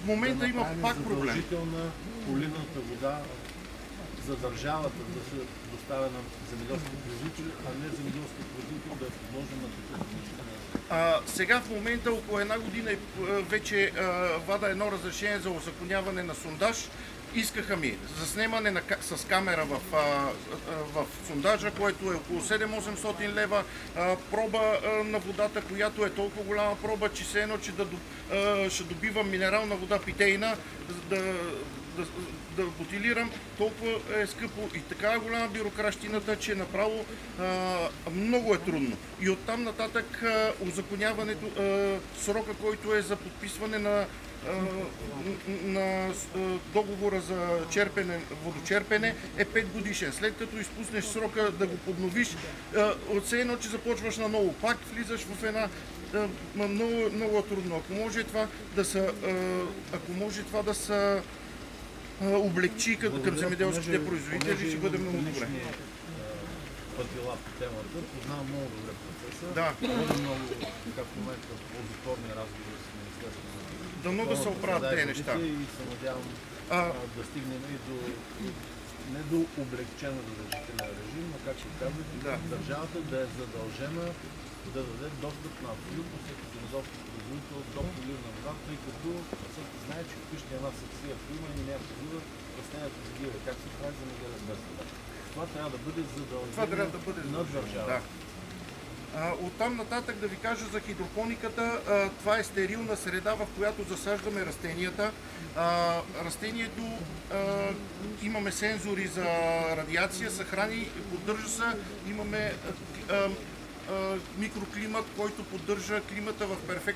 момента има пак проблем. Задължителна поливната вода за държавата да се доставя на земеделски производители, а не земеделски производители да е подложен на такива неща. Сега в момента около една година вече вада едно разрешение за узаконяване на сондаж. Искаха ми заснемане с камера в сондажа, което е около 700-800 лева, проба на водата, която е толкова голяма проба, че се едно, че ще добивам минерална вода питейна, да бутилирам, толкова е скъпо и така голяма бюрокращината, че направо много е трудно. И оттам нататък узаконяването, срока, който е за подписване на договора за водочерпене е 5 годишен. След като изпуснеш срока да го подновиш, от все едно, че започваш на ново, пак влизаш в една много трудно. Ако може това да се облегчи към земеделските производители, ще бъде много добре. Пътила по темата, познавам много добре процеса. Да. Много, така в момента, ползотворни разговори с Министерството. Дано да се оправят тези неща. И се надявам да стигнем и не до облегчен разрешителен режим, но както казах, държавата да е задължена да даде достъп на абсолютно всеки земеделски производител до поливна вода, тъй като всеки знае, че вкъщи една саксия, ако има и някаква вода, растението загива. Как се прави земеделие без вода? Това трябва да бъде задължение на държавата. Оттам нататък да ви кажа за хидропониката, това е стерилна среда, в която засаждаме растенията. Растението имаме сензори за радиация, съхрани, поддържа се, имаме микроклимат, който поддържа климата в перфектно